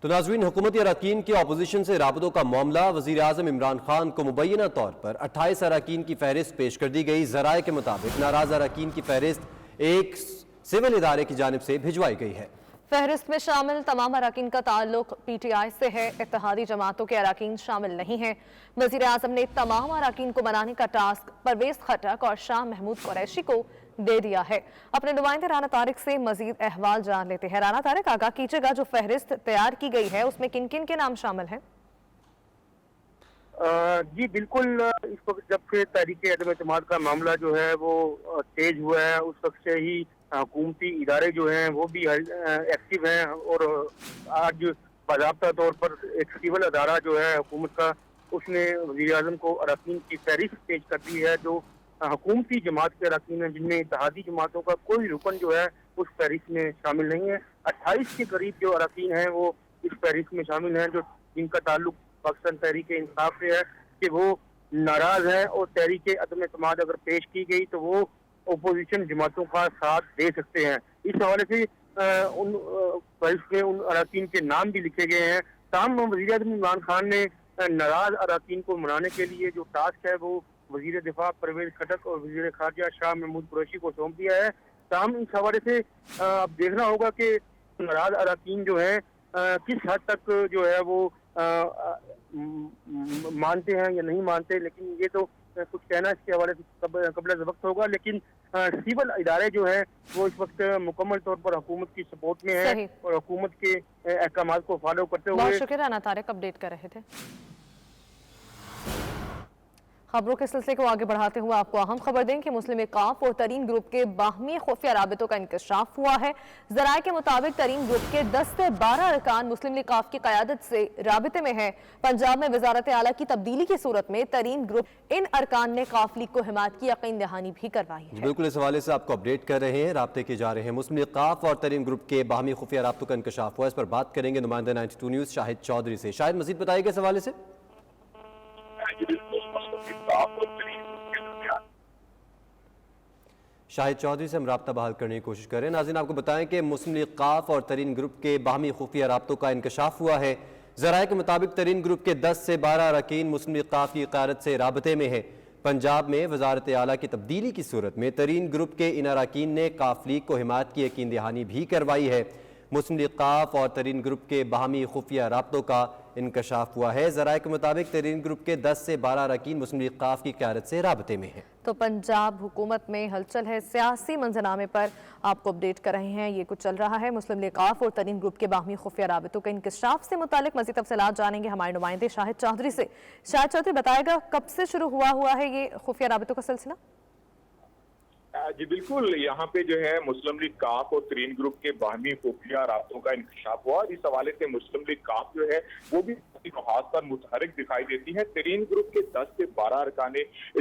تو ناظرین، حکومتی اراکین کے اپوزیشن سے رابطوں کا معاملہ، وزیر اعظم عمران خان کو مبینہ طور پر 28 اراکین کی فہرست پیش کر دی گئی۔ ذرائع کے مطابق ناراض اراکین کی فہرست ایک سول ادارے کی جانب سے بھجوائی گئی ہے۔ فہرست میں شامل تمام اراکین کا تعلق پی ٹی آئی سے ہے، اتحادی جماعتوں کے اراکین شامل نہیں ہیں۔ وزیر اعظم نے تمام اراکین کو منانے کا ٹاسک پرویز خٹک اور شاہ محمود قریشی کو دے دیا ہے۔ اپنے نمائندے رانا طارق سے مزید احوال جان لیتے ہیں۔ رانا طارق، آگاہ کیجئے گا، جو فہرست تیار کی گئی ہے اس میں کن کن کے نام شامل ہیں؟ جی بالکل، اس وقت جب سے تحریک عدم اعتماد کا معاملہ جو ہے وہ تیز ہوا ہے، اس وقت سے ہی حکومتی ادارے جو ہیں وہ بھی ایکٹیو ہیں، اور آج باضابطہ طور پر ایک سول ادارہ جو ہے حکومت کا، اس نے وزیر اعظم کو اراکین کی فہرست پیش کر دی ہے، جو حکومتی جماعت کے اراکین ہیں، جن میں اتحادی جماعتوں کا کوئی رکن جو ہے اس فہرست میں شامل نہیں ہے۔ 28 کے قریب جو اراکین ہیں وہ اس فہرست میں شامل ہیں، جن کا تعلق پاکستان تحریک انصاف سے ہے کہ وہ ناراض ہے، اور تحریک عدم اعتماد اگر پیش کی گئی تو وہ اپوزیشن جماعتوں کا ساتھ دے سکتے ہیں۔ اس حوالے سے ان فہرست میں ان اراکین کے نام بھی لکھے گئے ہیں۔ تاہم وزیر اعظم عمران خان نے ناراض اراکین کو منانے کے لیے جو ٹاسک ہے وہ وزیر دفاع پرویز خٹک اور وزیر خارجہ شاہ محمود قریشی کو سونپ دیا ہے۔ تاہم اس حوالے سے اب دیکھنا ہوگا کہ ناراض اراکین جو ہیں کس حد تک جو ہے وہ مانتے ہیں یا نہیں مانتے، لیکن یہ تو کچھ کہنا اس کے حوالے سے قبل از وقت ہوگا۔ لیکن سول ادارے جو ہیں وہ اس وقت مکمل طور پر حکومت کی سپورٹ میں ہیں اور حکومت کے احکامات کو فالو کرتے ہوئے۔ بہت شکریہ رانا طارق، اپڈیٹ کر رہے تھے۔ خبروں کے سلسلے کو آگے بڑھاتے ہوئے آپ کو اہم خبر دیں کہ مسلم کاف اور ترین گروپ کے باہمی خفیہ رابطوں کا انکشاف ہوا ہے۔ ذرائع کے مطابق ترین گروپ کے 10 سے 12 ارکان مسلم لیگ کاف کی قیادت سے رابطے میں ہیں۔ پنجاب میں وزارت اعلیٰ کی تبدیلی کی صورت میں ترین گروپ ان ارکان نے کاف لیگ کو حمایت کی یقین دہانی بھی کروائی ہے۔ بالکل، اس حوالے سے آپ کو اپڈیٹ کر رہے ہیں، رابطے کے جا رہے ہیں۔ مسلم لیگ کاف اور ترین گروپ کے باہمی خفیہ رابطوں کا انکشاف ہوا، اس پر بات کریں گے نمائندہ 92 نیوز شاہد چودھری سے۔ شاہد، مزید بتائیے گا اس حوالے سے۔ شاہد چودھری سے ہم رابطہ بحال کرنے کی کوشش کر رہے ہیں۔ ناظرین، آپ کو بتائیں کہ مسلم لیگ کاف اور ترین گروپ کے باہمی خفیہ رابطوں کا انکشاف ہوا ہے۔ ذرائع کے مطابق ترین گروپ کے 10 سے 12 اراکین مسلم لیگ کاف کی قیادت سے رابطے میں ہیں۔ پنجاب میں وزارت اعلیٰ کی تبدیلی کی صورت میں ترین گروپ کے ان اراکین نے کاف لیگ کو حمایت کی یقین دہانی بھی کروائی ہے۔ مسلم لیگ کاف اور ترین گروپ کے باہمی خفیہ رابطوں کا انکشاف ہوا ہے۔ ذرائع کے مطابق ترین گروپ کے 10 سے 12 اراکین مسلم لیگ کاف کی قیادت سے رابطے میں ہیں۔ تو پنجاب حکومت میں ہلچل ہے، سیاسی منظرنامے پر آپ کو اپڈیٹ کر رہے ہیں۔ یہ کچھ چل رہا ہے مسلم لیگ کاف اور ترین گروپ کے باہمی خفیہ رابطوں کے انکشاف سے متعلق مزید تفصیلات جانیں گے ہمارے نمائندے شاہد چودھری سے۔ شاہد چودھری، بتائے گا کب سے شروع ہوا ہے یہ خفیہ رابطوں کا سلسلہ؟ جی بالکل، یہاں پہ جو ہے مسلم لیگ کاف اور ترین گروپ کے باہمی خفیہ رابطوں کا انکشاف ہوا، اور اس حوالے سے مسلم لیگ کاف جو ہے وہ بھی محاذ پر متحرک دکھائی دیتی ہے۔ ترین گروپ کے 10 سے 12 ارکان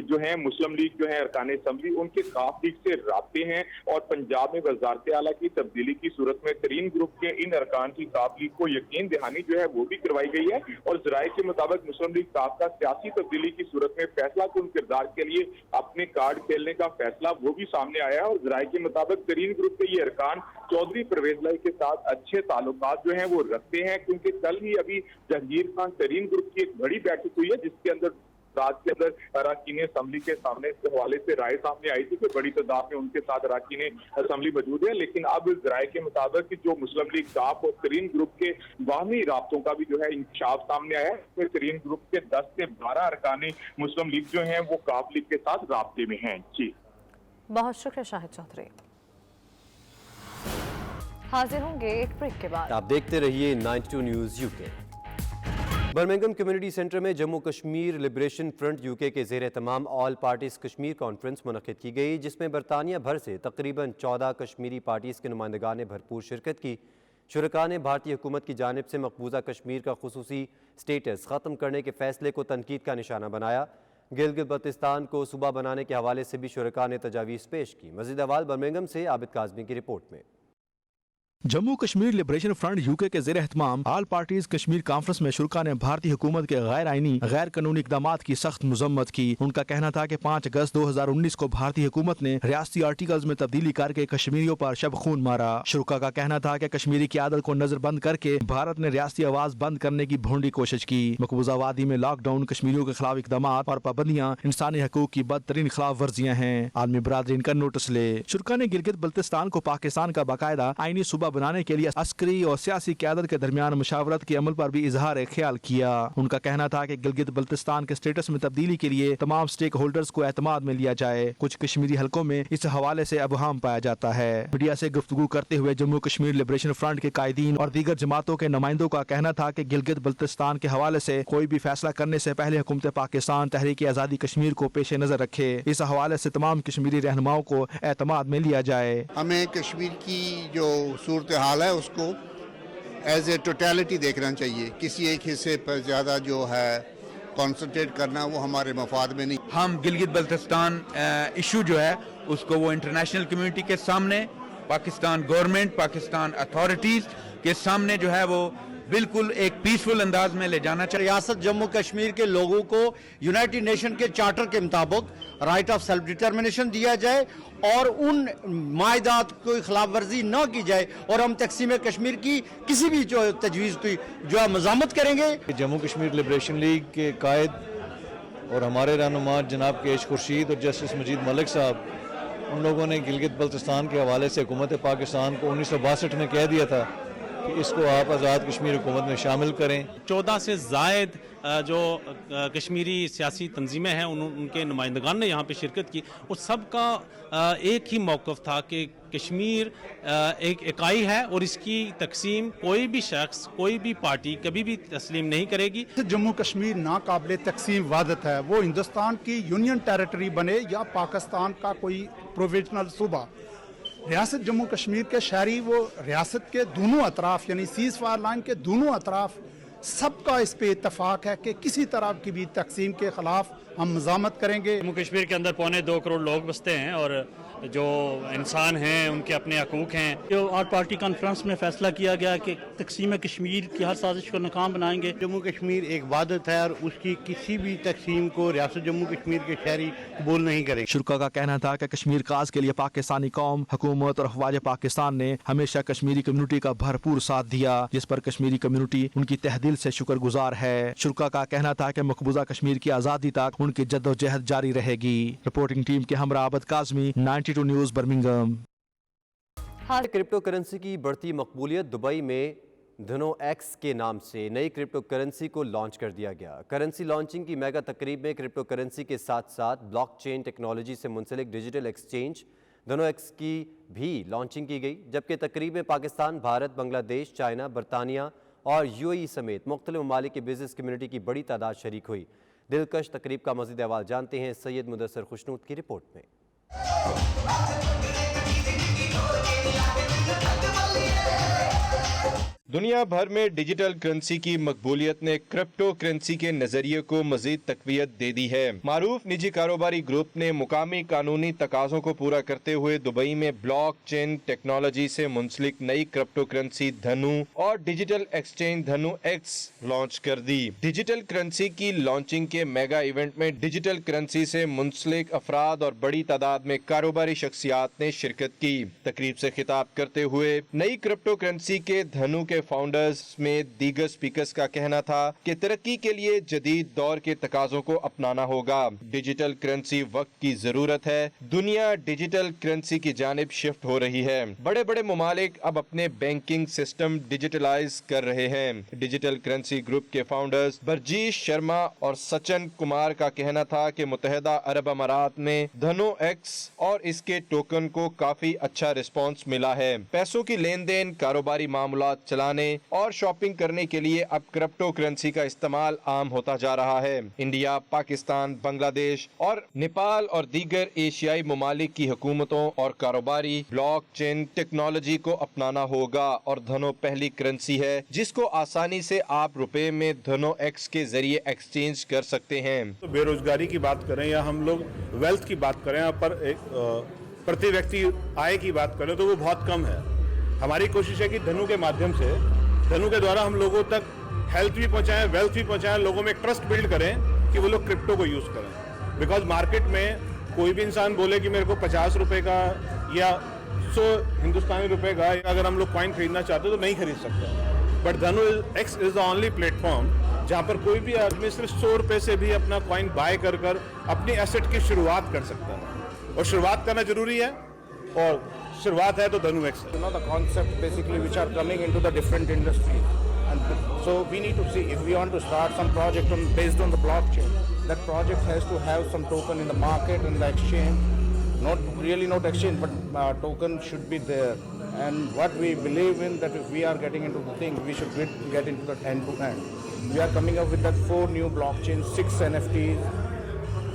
جو ہیں مسلم لیگ جو ہے ارکان اسمبلی، ان کے کاف لیگ سے رابطے ہیں، اور پنجاب میں وزارت اعلیٰ کی تبدیلی کی صورت میں ترین گروپ کے ان ارکان کی کاف لیگ کو یقین دہانی جو ہے وہ بھی کروائی گئی ہے۔ اور ذرائع کے مطابق مسلم لیگ کاف کا سیاسی تبدیلی کی صورت میں فیصلہ کن کردار کے لیے اپنے کارڈ کھیلنے کا فیصلہ وہ بھی سامنے آیا ہے، اور ذرائع کے مطابق ترین گروپ کے یہ ارکان چودھری پرویز لائی کے ساتھ اچھے تعلقات جو ہیں وہ رکھتے ہیں، کیونکہ کل ہی ابھی جہانگیر خان ترین گروپ کی ایک بڑی بیٹھک ہوئی ہے، جس کے اندر رات کے اندر اراکین اسمبلی کے سامنے اس حوالے سے رائے سامنے آئی تھی کہ بڑی تعداد میں ان کے ساتھ اراکین اسمبلی موجود ہیں۔ لیکن اب ذرائع کے مطابق جو مسلم لیگ کاف اور ترین گروپ کے باہمی رابطوں کا بھی جو ہے انکشاف سامنے آیا ہے، ترین گروپ کے 10 سے 12 ارکان مسلم لیگ جو ہیں وہ کاف لیگ کے ساتھ رابطے میں ہیں۔ جی بہت شکریہ شاہد چودھری۔ حاضر ہوں گے ایک بریک کے بعد۔ آپ دیکھتے رہیے 92 نیوز یو کے۔ برمنگھم کمیونٹی سینٹر میں Jammu Kashmir liberation front you کے زیر اہتمام آل پارٹیز کشمیر کانفرنس منعقد کی گئی، جس میں برطانیہ بھر سے تقریباً 14 کشمیری پارٹیز کے نمائندگان نے بھرپور شرکت کی۔ شرکاء نے بھارتی حکومت کی جانب سے مقبوضہ کشمیر کا خصوصی سٹیٹس ختم کرنے کے فیصلے کو تنقید کا نشانہ بنایا۔ گلگت بلتستان کو صوبہ بنانے کے حوالے سے بھی شرکاء نے تجاویز پیش کی۔ مزید احوال برمنگھم سے عابد کاظمی کی رپورٹ میں۔ Jammu Kashmir liberation front UK के ज़ेर एहतमाम ऑल पार्टीज कश्मीर कॉन्फ्रेंस में शुरा ने भारतीय हुकूमत के गैर आईनी गैर कानूनी इकदाम की सख्त मजम्मत की। उनका कहना था कि 5 अगस्त 2019 को भारतीय हुकूमत ने रियासती आर्टिकल्स में तब्दीली करके कश्मीरियों पर शब खून मारा। शुरा का कहना था कि कश्मीरी क़यादत को नजरबंद करके भारत ने रियासती आवाज बंद करने की भोंडी कोशिश की। मकबूजा वादी में लॉकडाउन, कश्मीरियों के खिलाफ इकदाम और पाबंदियां इंसानी हकूक की बदतरीन खिलाफ वर्जियाँ हैं। आलमी बरादरी इनका नोटिस ले। शुरा ने गिलगित बल्तिस्तान को पाकिस्तान का बाकायदा आईनी सूबा बनाने के लिए अस्करी और सियासी क़यादत के दरमियान मुशावरत के अमल पर भी इजहार ख्याल किया। उनका कहना था कि गिलगित बल्तिस्तान के स्टेटस में तब्दीली के लिए तमाम स्टेक होल्डर्स को एतमाद में लिया जाए। कुछ कश्मीरी हलकों में इस हवाले से अबहम पाया जाता है। मीडिया से गुफ्तगू करते हुए जम्मू कश्मीर लिबरेशन फ्रंट के कायदीन और दीगर जमातों के नुमाइंदों का कहना था कि गिलगित बल्तिस्तान के हवाले से कोई भी फैसला करने से पहले हुकूमत पाकिस्तान तहरीक आज़ादी कश्मीर को पेश नजर रखे। इस हवाले से तमाम कश्मीरी रहनुमाओं को एतमाद में लिया जाए। हमें कश्मीर की जो सूरत हाल है उसको एज ए टोटलिटी देखना चाहिए। किसी एक हिस्से पर ज़्यादा जो है कॉन्सेंट्रेट करना वो हमारे मफाद में नहीं। हम गिलगित बल्तिस्तान इशू जो है उसको वो इंटरनेशनल कम्युनिटी के सामने, पाकिस्तान गवर्नमेंट, पाकिस्तान अथॉरिटीज़ के सामने जो है वो बिल्कुल एक पीसफुल अंदाज में ले जाना चाहिए। रियासत जम्मू कश्मीर के लोगों को यूनाइटेड नेशन के चार्टर के मुताबिक राइट ऑफ सेल्फ डिटर्मिनेशन दिया जाए और उन मायदात की खिलाफ वर्जी न की जाए और हम तकसीम कश्मीर की किसी भी जो तजवीज़ की जो है मज़ामत करेंगे। जम्मू कश्मीर लिबरेशन लीग के कायद और हमारे रहनुमा जनाब केश खुर्शीद और जस्टिस मजीद मलिक साहब, उन लोगों ने गिलगित बल्तिस्तान के हवाले से हुकूमत पाकिस्तान को 1962 में कह दिया था कि इसको आप आज़ाद कश्मीर हुकूमत में शामिल करें। 14 से ज़ायद जो कश्मीरी सियासी तंजीमें हैं उनके नुमाइंदगान ने यहाँ पे शिरकत की और सबका एक ही मौक़िफ़ था कि कश्मीर एक इकाई है और इसकी तकसीम कोई भी शख्स, कोई भी पार्टी कभी भी तस्लीम नहीं करेगी। जम्मू कश्मीर नाकाबिले तकसीम वादत है, वो हिंदुस्तान की यूनियन टेरिटरी बने या पाकिस्तान का कोई प्रोविजनल सूबा। रियासत जम्मू कश्मीर के शहरी वो रियासत के दोनों अतराफ यानी सीज़ फायर लाइन के दोनों अतराफ सबका इस पे इत्तफाक है कि किसी तरह की भी तकसीम के खिलाफ हम मज़ामत करेंगे। जम्मू कश्मीर के अंदर 2.25 करोड़ लोग बसते हैं और जो इंसान हैं उनके अपने हकूक़ हैं। जो आठ पार्टी कॉन्फ्रेंस में फैसला किया गया कि तकसीम कश्मीर की हर साजिश को नाकाम बनाएंगे। जम्मू कश्मीर एक वादत है और उसकी किसी भी तकसीम को रियासत जम्मू कश्मीर के शहरी कबूल नहीं करेंगे। शुरा का कहना था कि कश्मीर काज के लिए पाकिस्तानी कौम, हुकूमत और अफवाज पाकिस्तान ने हमेशा कश्मीरी कम्युनिटी का भरपूर साथ दिया, जिस पर कश्मीरी कम्युनिटी उनकी तहदिल से शुक्रगुजार है। शुरा का कहना था कि मकबूजा कश्मीर की आज़ादी तक उनकी जद्दोजहद जारी रहेगी। रिपोर्टिंग टीम के Humaira Abid Kazmi, 92 news, Birmingham. Crypto currency की बढ़ती मकबूलियत। दुबई में धनो एक्स के नाम से नई क्रिप्टो करेंसी को लॉन्च कर दिया गया। करेंसी लॉन्चिंग की मेगा तकरीब में क्रिप्टो करेंसी के साथ साथ ब्लॉकचेन टेक्नोलॉजी से मुंसलिक डिजिटल एक्सचेंज धनो एक्स की भी लॉन्चिंग की गई, जबकि तकरीब में पाकिस्तान, भारत, बांग्लादेश, चाइना, बरतानिया और यूएई समेत मुख्तलिफ ममालिक की बिजनेस कम्युनिटी की बड़ी तादाद शरीक हुई। दिलकश तकरीब का मज़ीद अहवाल जानते हैं सैयद मुदस्सर खुशनूद की रिपोर्ट में। दुनिया भर में डिजिटल करेंसी की मकबूलियत ने क्रिप्टो करेंसी के नजरिए को मजीद तकवीत दे दी है। मारूफ निजी कारोबारी ग्रुप ने मुकामी कानूनी तकाज़ों को पूरा करते हुए दुबई में ब्लॉकचेन टेक्नोलॉजी से मुंसलिक नई क्रिप्टो करेंसी धनु और डिजिटल एक्सचेंज धनु एक्स लॉन्च कर दी। डिजिटल करेंसी की लॉन्चिंग के मेगा इवेंट में डिजिटल करेंसी से मुंसलिक अफराद और बड़ी तादाद में कारोबारी शख्सियात ने शिरकत की। तकरीब से खिताब करते हुए नई क्रिप्टो करेंसी के धनु के फाउंडर्स में दीगर स्पीकर्स का कहना था कि तरक्की के लिए जदीद दौर के तकाज़ों को अपनाना होगा। डिजिटल करेंसी वक्त की जरूरत है। दुनिया डिजिटल करेंसी की जानिब शिफ्ट हो रही है। बड़े बड़े ममालिक अब अपने बैंकिंग सिस्टम डिजिटलाइज कर रहे हैं। डिजिटल करेंसी ग्रुप के फाउंडर्स बरजीश शर्मा और सचिन कुमार का कहना था कि मुत्तहिदा अरब अमारात में धनो एक्स और इसके टोकन को काफी अच्छा रिस्पॉन्स मिला है। पैसों की लेन देन, कारोबारी मामलात चलाने और शॉपिंग करने के लिए अब क्रिप्टो करेंसी का इस्तेमाल आम होता जा रहा है। इंडिया, पाकिस्तान, बांग्लादेश और नेपाल और दीगर एशियाई ममालिक की हुकूमतों और कारोबारी ब्लॉकचेन टेक्नोलॉजी को अपनाना होगा और धनो पहली करेंसी है जिसको आसानी से आप रुपए में धनो एक्स के जरिए एक्सचेंज कर सकते हैं। तो बेरोजगारी की बात करें या हम लोग वेल्थ की बात करें, पर एक प्रति व्यक्ति आय की बात करें तो वो बहुत कम है। हमारी कोशिश है कि धनु के माध्यम से, धनु के द्वारा हम लोगों तक हेल्थ भी पहुंचाएं, वेल्थ भी पहुंचाएं, लोगों में ट्रस्ट बिल्ड करें कि वो लोग क्रिप्टो को यूज करें। बिकॉज मार्केट में कोई भी इंसान बोले कि मेरे को 50 रुपए का या 100 हिंदुस्तानी रुपए का अगर हम लोग कॉइन खरीदना चाहते तो नहीं खरीद सकते। बट धनु x is the only platform जहां पर कोई भी आदमी सिर्फ 100 रुपए से भी अपना कॉइन बाय कर अपनी एसेट की शुरुआत कर सकता है, और शुरुआत करना जरूरी है, और शुरुआत है तो धनु x. The concept basically which are coming into the different industries, and so we need to see if we want to start some project based on the blockchain. That project has to have some token in the market and the exchange, not exchange, but token should be there. And what we believe in, that if we are getting into the thing, we should get into the end to end. We are coming up with that 4 new blockchains, 6 NFTs,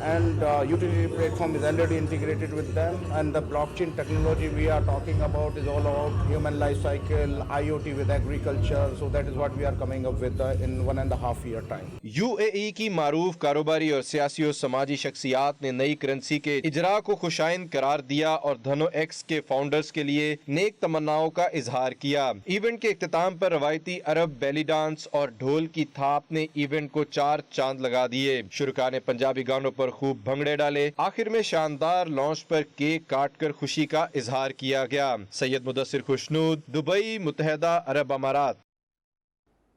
and utility platform is already integrated with them. And the blockchain technology we are talking about is all about human life cycle, IoT with agriculture. So that is what we are coming up with in 1.5 year time. UAE की मारूफ कारोबारी और सियासी और समाजी शख्सियात ने नई currency के इजरा को खुशाइंद करार दिया और धनो एक्स के फाउंडर्स के लिए नेक तमन्नाओं का इजहार किया। इवेंट के इख्तिताम पर रवायती अरब बेली डांस और ढोल की थाप ने इवेंट को 4 चांद लगा दिए। शुरका ने पंजाबी गानों पर खूब भंगड़े डाले। आखिर में शानदार लॉन्च पर केक काट कर खुशी का इजहार किया गया। सैयद मुदस्सिर खुशनूद, दुबई, मुत्तहदा अरब अमारात।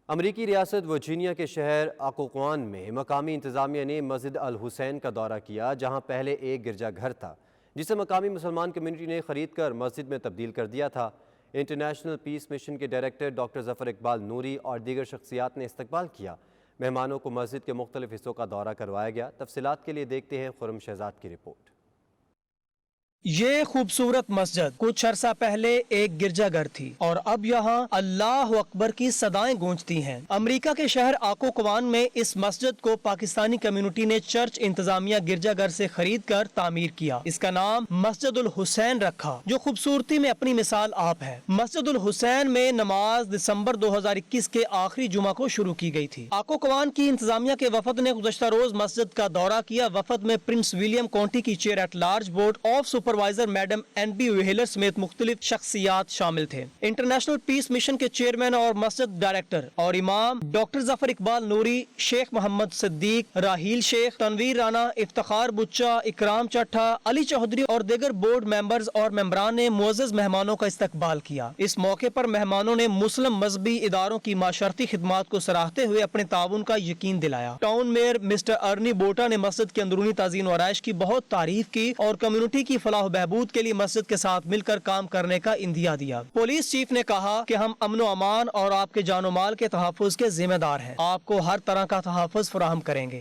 अमरीकी रियासत वर्जीनिया के शहर आकोक्वान में मकामी इंतजामिया ने मस्जिद अल हुसैन का दौरा किया, जहां पहले एक गिरजाघर था जिसे मकामी मुसलमान कम्युनिटी ने खरीद कर मस्जिद में तब्दील कर दिया था। इंटरनेशनल पीस मिशन के डायरेक्टर डॉक्टर जफर इकबाल नूरी और दीगर शख्सियात ने इस्तकबाल किया। मेहमानों को मस्जिद के मुख्तलिफ हिस्सों का दौरा करवाया गया। तफसीलात के लिए देखते हैं खुर्रम शहजाद की रिपोर्ट। ये खूबसूरत मस्जिद कुछ अरसा पहले एक गिरजाघर थी और अब यहाँ अल्लाह अकबर की सदाएं गूंजती हैं। अमेरिका के शहर आकोक्वान में इस मस्जिद को पाकिस्तानी कम्युनिटी ने चर्च इंतजामिया गिरजाघर से खरीद कर तामीर किया। इसका नाम मस्जिद उल हुसैन रखा, जो खूबसूरती में अपनी मिसाल आप है। मस्जिद उल हुसैन में नमाज दिसंबर 2021 के आखिरी जुमा को शुरू की गई थी। आकोक्वान की इंतजामिया के वफद ने गुज़श्ता रोज मस्जिद का दौरा किया। वफद में प्रिंस विलियम काउंटी की chair at large board of supervisor madam NB wheeler समेत मुख्तलिफ शख्सियात शामिल थे। इंटरनेशनल पीस मिशन के चेयरमैन और मस्जिद डायरेक्टर और इमाम डॉक्टर जफर इकबाल नूरी, शेख मोहम्मद सिद्दीक, राहील शेख, तनवीर राना, इफ्तिखार बुच्चा, इकराम चट्ठा, अली चौधरी और दीगर बोर्ड मेंबर्स और मेंबरान ने मुअज़्ज़ज़ मेहमानों का इस्तकबाल किया। इस मौके पर मेहमानों ने मुस्लिम मजहबी इदारों की माशरती खिदमात को सराहते हुए अपने ताउन का यकीन दिलाया। टाउन मेयर मिस्टर अर्नी बोटा ने मस्जिद की अंदरूनी ताज़ीन और आराइश की बहुत तारीफ की और कम्युनिटी की फलाह बहबूद के लिए मस्जिद के साथ मिलकर काम करने का इंदिया दिया। पुलिस चीफ ने कहा कि हम अमन अमान और आपके जानो माल के तहफ़्फ़ुज़ के जिम्मेदार हैं। आपको हर तरह का तहफ़्फ़ुज़ फराहम करेंगे।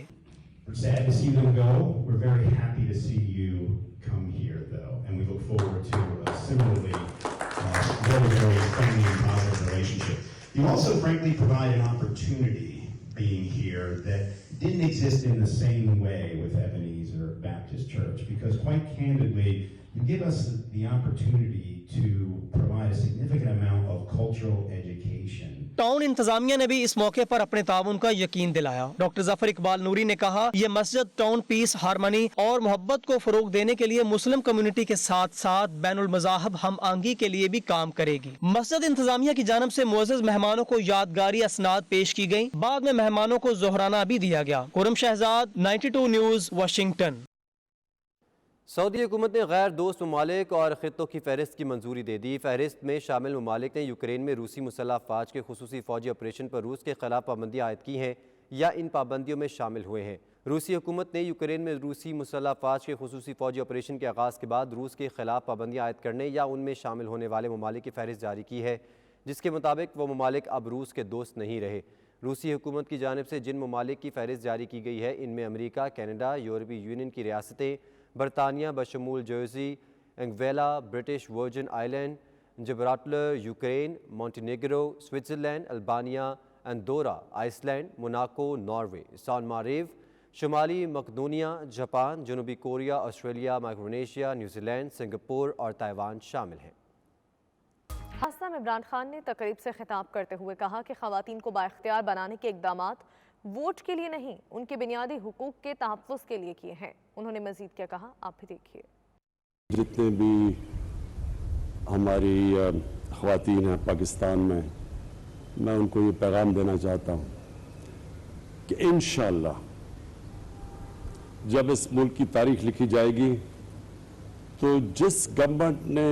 You also frankly provide an opportunity being here that didn't exist in the same way with Ebenezer Baptist Church, because quite candidly you give us the opportunity to provide a significant amount of cultural education. Town इंतजामिया ने भी इस मौके पर अपने ताउन का यकीन दिलाया। डॉक्टर जफर इकबाल नूरी ने कहा, ये मस्जिद टाउन पीस, हारमनी और मोहब्बत को फरोग देने के लिए मुस्लिम कम्युनिटी के साथ साथ बैनुल मज़ाहब हम आंगी के लिए भी काम करेगी। मस्जिद इंतजामिया की जानिब से मुअज़्ज़ज़ मेहमानों को यादगारी असनाद पेश की गयी। बाद में मेहमानों को जोहराना भी दिया गया। Khurram Shahzad, 92 news, Washington. सऊदी हुकूमत ने गैर दोस्त ममालिक और ख़ित्तों की फहरिस्त की मंजूरी दे दी। फहरिस्त में शामिल ममालिक ने यूक्रेन में रूसी मुसल्लह अफ़वाज के खुसूसी फ़ौजी ऑपरेशन पर रूस के ख़िलाफ़ पाबंदियाँ आयद की हैं या इन पाबंदियों में शामिल हुए हैं। रूसी हुकूमत ने यूक्रेन में रूसी मुसल्लह अफ़वाज के खुसूसी फ़ौजी ऑपरेशन के आगाज़ के बाद रूस के ख़िलाफ़ पाबंदियाँ आयद करने या उनमें शामिल होने वाले ममालिक की फहरिस्त जारी की है, जिसके मुताबिक वो ममालिक अब रूस के दोस्त नहीं रहे। रूसी हुकूमत की जानिब से जिन ममालिक की फहरिस्त जारी की गई है, इनमें अमरीका, कनाडा, यूरोपीय यूनियन की रियासतें, बरतानिया बशमूल Jersey, Anguilla, British Virgin Island, Gibraltar, Ukraine, Montenegro, Switzerland, Albania, Andorra, Iceland, Monaco, Norway, San Marino, शुमाली मकदोनिया, जापान, जनूबी Korea, Australia, Micronesia, New Zealand, Singapore और ताइवान शामिल हैं। हासन इमरान खान ने तकरीब से खिताब करते हुए कहा कि ख़वातीन को बाइख्तियार बनाने के इक़दामात वोट के लिए नहीं, उनके बुनियादी हुकूक के तहफ़्फ़ुज़ के लिए किए हैं। उन्होंने मज़ीद क्या कहा, आप भी देखिए। जितने भी हमारी ख़वातीन हैं पाकिस्तान में, मैं उनको ये पैगाम देना चाहता हूँ कि इंशाअल्लाह जब इस मुल्क की तारीख लिखी जाएगी तो जिस गवर्नमेंट ने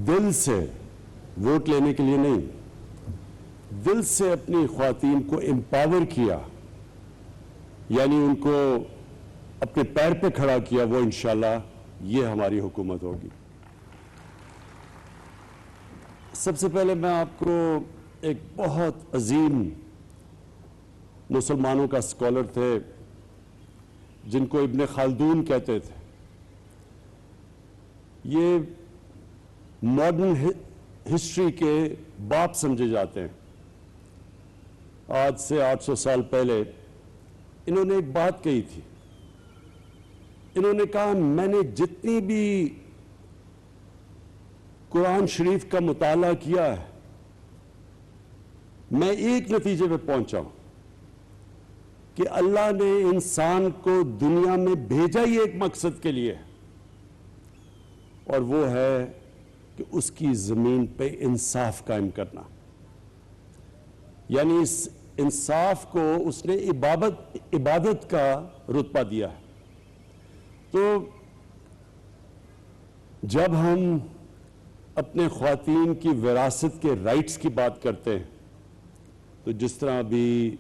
दिल से वोट लेने के लिए नहीं, दिल से अपनी ख़वातीन को एम्पावर किया, यानी उनको अपने पैर पे खड़ा किया, वो इंशाअल्लाह ये हमारी हुकूमत होगी। सबसे पहले मैं आपको एक बहुत अजीम मुसलमानों का स्कॉलर थे जिनको इब्न खालदून कहते थे, ये मॉडर्न हिस्ट्री के बाप समझे जाते हैं। आज से 800 साल पहले इन्होंने एक बात कही थी। इन्होंने कहा, मैंने जितनी भी कुरान शरीफ का मुताला किया है, मैं एक नतीजे पे पहुंचा हूं कि अल्लाह ने इंसान को दुनिया में भेजा ही एक मकसद के लिए, और वो है कि उसकी जमीन पे इंसाफ कायम करना। यानी इस इंसाफ को उसने इबादत का रुतबा दिया है। तो जब हम अपने ख्वातीन की विरासत के राइट्स की बात करते हैं, तो जिस तरह अभी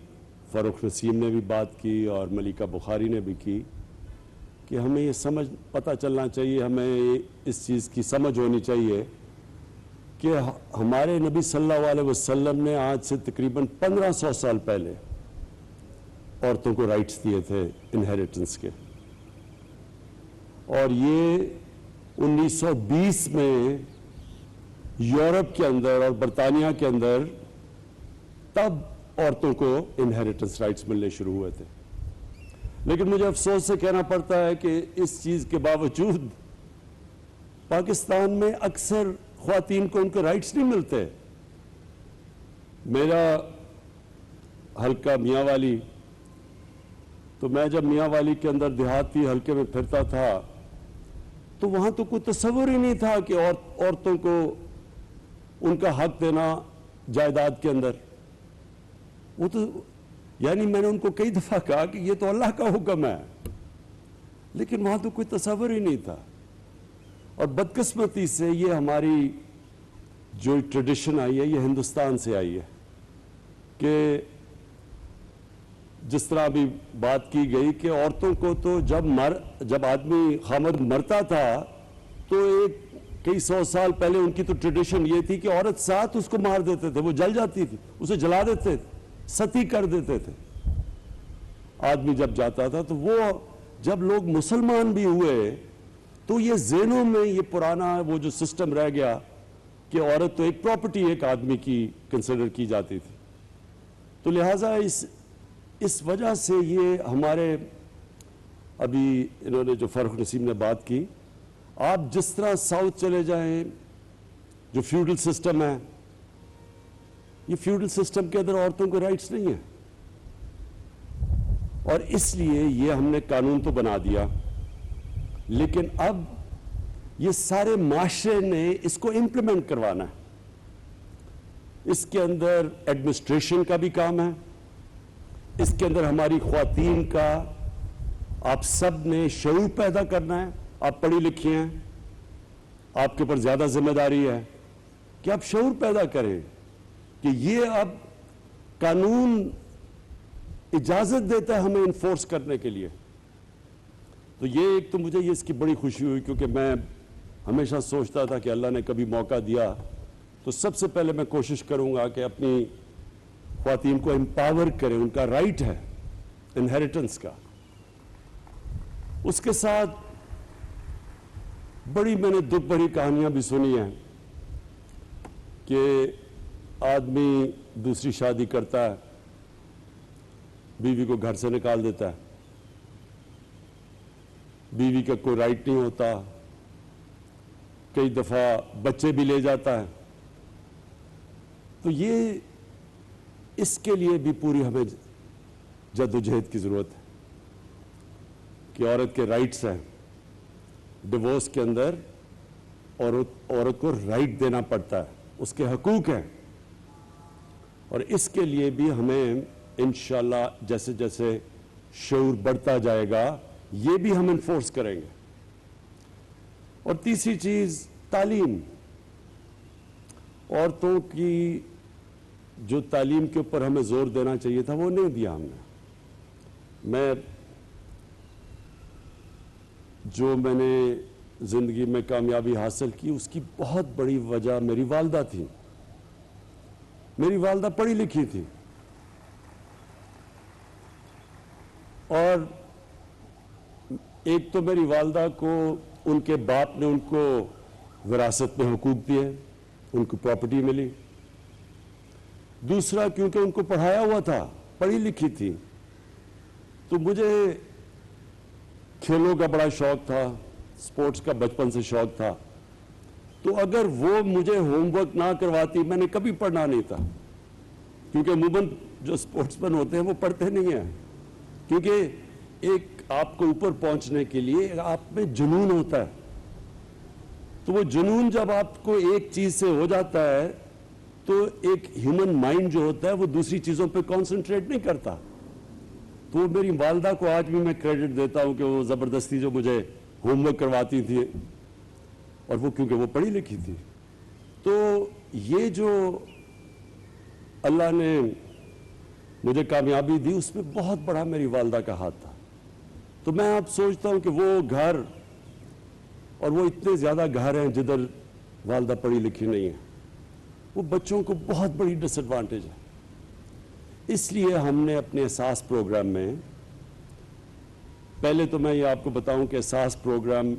फ़ारूक नसीम ने भी बात की और मलिका बुखारी ने भी की कि हमें ये पता चलना चाहिए, हमें इस चीज़ की समझ होनी चाहिए कि हमारे नबी सल्लल्लाहु अलैहि वसल्लम ने आज से तकरीबन 1500 साल पहले औरतों को राइट्स दिए थे इनहेरिटेंस के, और ये 1920 में यूरोप के अंदर और बरतानिया के अंदर तब औरतों को इनहेरिटेंस राइट्स मिलने शुरू हुए थे। लेकिन मुझे अफसोस से कहना पड़ता है कि इस चीज़ के बावजूद पाकिस्तान में अक्सर ख्वातीन को उनके राइट्स नहीं मिलते। मेरा हल्का मियाँ वाली, तो मैं जब मियाँ वाली के अंदर देहाती हल्के में फिरता था तो वहाँ तो कोई तस्वुर ही नहीं था कि औरतों को उनका हक देना जायदाद के अंदर। वो तो यानी मैंने उनको कई दफ़ा कहा कि ये तो अल्लाह का हुक्म है, लेकिन वहाँ तो कोई तस्वुर ही नहीं था। और बदकिस्मती से ये हमारी जो ट्रेडिशन आई है, ये हिंदुस्तान से आई है कि जिस तरह अभी बात की गई कि औरतों को तो जब आदमी खामद मरता था तो कई 100 साल पहले उनकी तो ट्रेडिशन ये थी कि औरत साथ उसको मार देते थे, वो जल जाती थी, उसे जला देते थे, सती कर देते थे। आदमी जब जाता था तो वो जब लोग मुसलमान भी हुए तो ये ज़हनों में ये पुराना वो जो सिस्टम रह गया कि औरत तो एक प्रॉपर्टी एक आदमी की कंसिडर की जाती थी। तो लिहाजा इस वजह से ये हमारे अभी इन्होंने जो फ़ारूक नसीम ने बात की, आप जिस तरह साउथ चले जाएं, जो फ्यूडल सिस्टम है, ये फ्यूडल सिस्टम के अंदर औरतों को राइट्स नहीं है, और इसलिए ये हमने कानून तो बना दिया, लेकिन अब ये सारे माशरे ने इसको इम्प्लीमेंट करवाना है। इसके अंदर एडमिनिस्ट्रेशन का भी काम है, इसके अंदर हमारी ख्वातीन का आप सब ने शऊर पैदा करना है। आप पढ़ी लिखी हैं, आपके ऊपर ज्यादा जिम्मेदारी है कि आप शऊर पैदा करें कि ये अब कानून इजाजत देता है हमें इन्फोर्स करने के लिए। तो ये एक तो मुझे ये इसकी बड़ी खुशी हुई, क्योंकि मैं हमेशा सोचता था कि अल्लाह ने कभी मौका दिया तो सबसे पहले मैं कोशिश करूंगा कि अपनी ख्वातीन को एम्पावर करें, उनका राइट है इनहेरिटेंस का। उसके साथ बड़ी मैंने दुख भरी कहानियां भी सुनी हैं कि आदमी दूसरी शादी करता है, बीवी को घर से निकाल देता है, बीवी का कोई राइट नहीं होता, कई दफा बच्चे भी ले जाता है। तो ये इसके लिए भी पूरी हमें जद्दोजहद की जरूरत है कि औरत के राइट्स हैं। डिवोर्स के अंदर औरत को राइट देना पड़ता है, उसके हकूक हैं, और इसके लिए भी हमें इंशाल्लाह जैसे जैसे शऊर बढ़ता जाएगा ये भी हम इन्फोर्स करेंगे। और तीसरी चीज तालीम, औरतों की जो तालीम के ऊपर हमें जोर देना चाहिए था वो नहीं दिया हमने। मैंने जिंदगी में कामयाबी हासिल की उसकी बहुत बड़ी वजह मेरी वालदा थी। मेरी वालदा पढ़ी लिखी थी और एक तो मेरी वालदा को उनके बाप ने उनको विरासत में हुकूक दिए, उनको प्रॉपर्टी मिली। दूसरा क्योंकि उनको पढ़ाया हुआ था, पढ़ी लिखी थी, तो मुझे खेलों का बड़ा शौक था, स्पोर्ट्स का बचपन से शौक था। तो अगर वो मुझे होमवर्क ना करवाती मैंने कभी पढ़ना नहीं था, क्योंकि अमूमन जो स्पोर्ट्समैन होते हैं वो पढ़ते नहीं हैं, क्योंकि एक आपको ऊपर पहुंचने के लिए आप में जुनून होता है। तो वो जुनून जब आपको एक चीज से हो जाता है तो एक ह्यूमन माइंड जो होता है वो दूसरी चीजों पे कंसंट्रेट नहीं करता। तो मेरी वालदा को आज भी मैं क्रेडिट देता हूं कि वो जबरदस्ती जो मुझे होमवर्क करवाती थी, और वो क्योंकि वो पढ़ी लिखी थी। तो ये जो अल्लाह ने मुझे कामयाबी दी उसमें बहुत बड़ा मेरी वालदा का हाथ था। तो मैं अब सोचता हूं कि वो घर, और वो इतने ज्यादा घर हैं जिधर वालदा पढ़ी लिखी नहीं है, वो बच्चों को बहुत बड़ी डिसएडवांटेज है। इसलिए हमने अपने एहसास प्रोग्राम में, पहले तो मैं ये आपको बताऊं कि एहसास प्रोग्राम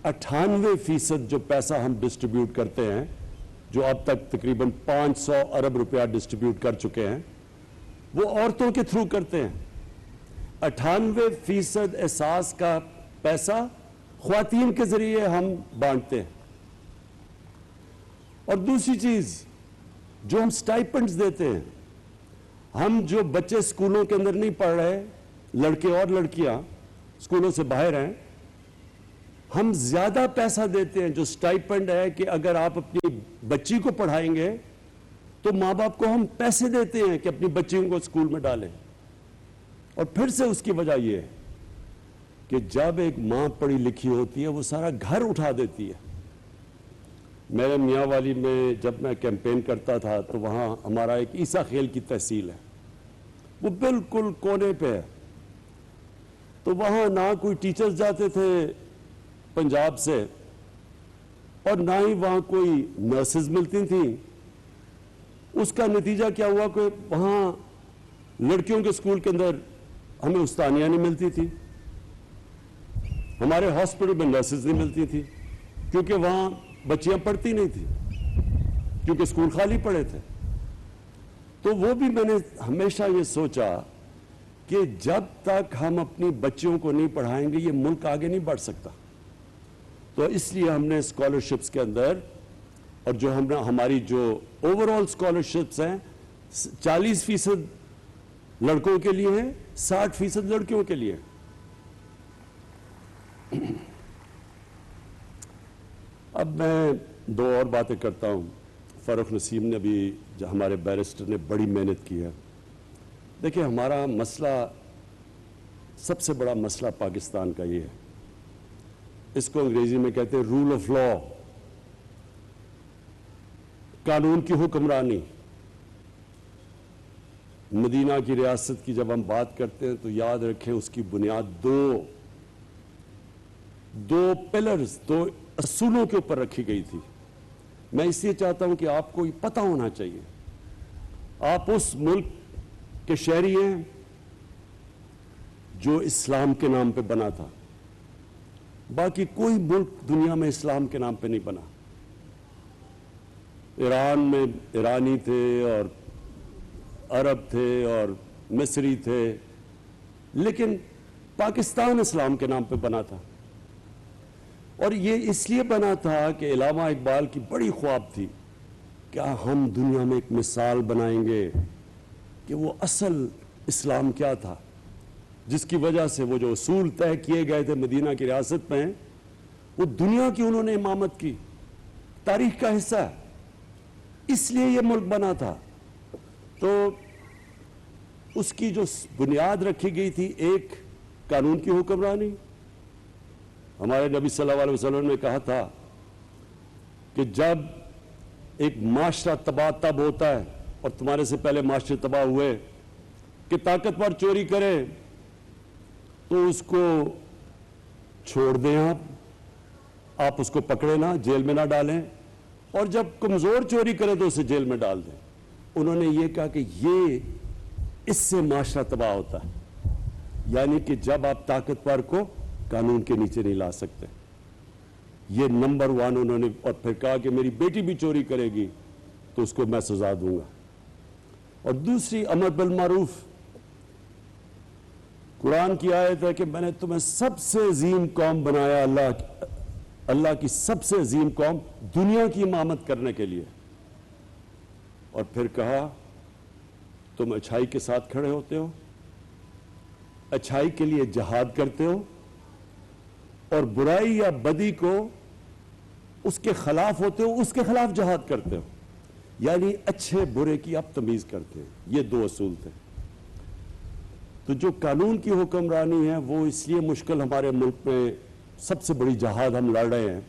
98% जो पैसा हम डिस्ट्रीब्यूट करते हैं, जो अब तक तकरीबन 500 अरब रुपया डिस्ट्रीब्यूट कर चुके हैं, वो औरतों के थ्रू करते हैं। 98% एहसास का पैसा ख्वातीन के जरिए हम बांटते हैं। और दूसरी चीज, जो हम स्टाइपेंड्स देते हैं, हम जो बच्चे स्कूलों के अंदर नहीं पढ़ रहे, लड़के और लड़कियां स्कूलों से बाहर हैं, हम ज्यादा पैसा देते हैं। जो स्टाइपेंड है कि अगर आप अपनी बच्ची को पढ़ाएंगे तो माँ बाप को हम पैसे देते हैं कि अपनी बच्चियों को स्कूल में डालें। और फिर से उसकी वजह यह है कि जब एक माँ पढ़ी लिखी होती है वो सारा घर उठा देती है। मेरे मियाँ वाली में जब मैं कैंपेन करता था तो वहाँ हमारा एक ईसा खेल की तहसील है, वो बिल्कुल कोने पे है। तो वहाँ ना कोई टीचर्स जाते थे पंजाब से, और ना ही वहाँ कोई नर्सेज मिलती थी। उसका नतीजा क्या हुआ कि वहाँ लड़कियों के स्कूल के अंदर हमें उस्तानियाँ नहीं मिलती थी, हमारे हॉस्पिटल में नर्सेज नहीं मिलती थी, क्योंकि वहाँ बच्चियां पढ़ती नहीं थी, क्योंकि स्कूल खाली पड़े थे। तो वो भी मैंने हमेशा ये सोचा कि जब तक हम अपनी बच्चियों को नहीं पढ़ाएंगे ये मुल्क आगे नहीं बढ़ सकता। तो इसलिए हमने स्कॉलरशिप्स के अंदर, और जो हमारी जो ओवरऑल स्कॉलरशिप्स हैं 40% लड़कों के लिए हैं, 60% लड़कियों के लिए। अब मैं दो और बातें करता हूं। फारूक नसीम ने भी, जो हमारे बैरिस्टर ने बड़ी मेहनत की है। देखिए, हमारा मसला, सबसे बड़ा मसला पाकिस्तान का ये है, इसको अंग्रेजी में कहते हैं रूल ऑफ लॉ, कानून की हुक्मरानी। मदीना की रियासत की जब हम बात करते हैं तो याद रखें उसकी बुनियाद दो पिलर्स, दो असूलों के ऊपर रखी गई थी। मैं इसलिए चाहता हूं कि आपको ये पता होना चाहिए, आप उस मुल्क के शहरी हैं जो इस्लाम के नाम पे बना था। बाकी कोई मुल्क दुनिया में इस्लाम के नाम पे नहीं बना। ईरान में ईरानी थे और अरब थे और मिस्री थे, लेकिन पाकिस्तान इस्लाम के नाम पे बना था। और ये इसलिए बना था कि इलामा इकबाल की बड़ी ख्वाब थी, क्या हम दुनिया में एक मिसाल बनाएंगे कि वो असल इस्लाम क्या था, जिसकी वजह से वो जो उसूल तय किए गए थे मदीना की रियासत में, वो दुनिया की उन्होंने इमामत की। तारीख का हिस्सा है, इसलिए ये मुल्क बना था। तो उसकी जो बुनियाद रखी गई थी, एक कानून की हुक्मरानी। हमारे नबी सल्लल्लाहु अलैहि वसल्लम ने कहा था कि जब एक माशरा तबाह तब होता है, और तुम्हारे से पहले माशरे तबाह हुए, कि ताकतवर चोरी करे तो उसको छोड़ दें, आप उसको पकड़े ना, जेल में ना डालें, और जब कमजोर चोरी करे तो उसे जेल में डाल दें। उन्होंने ये कहा कि ये इससे माशरा तबाह होता है, यानी कि जब आप ताकतवर को कानून के नीचे नहीं ला सकते। ये नंबर 1 उन्होंने, और फिर कहा कि मेरी बेटी भी चोरी करेगी तो उसको मैं सजा दूंगा। और दूसरी अमर बिल मारूफ, कुरान की आयत है कि मैंने तुम्हें सबसे अजीम कौम बनाया, अल्लाह की सबसे अजीम कौम, दुनिया की इमामत करने के लिए। और फिर कहा तुम अच्छाई के साथ खड़े होते हो, अच्छाई के लिए जिहाद करते हो, और बुराई या बदी को उसके खिलाफ होते हो, उसके खिलाफ जिहाद करते हो, यानी अच्छे बुरे की आप तमीज करते हैं। ये 2 असूल थे। तो जो कानून की हुक्मरानी है वो इसलिए मुश्किल, हमारे मुल्क में सबसे बड़ी जहाद हम लड़ रहे हैं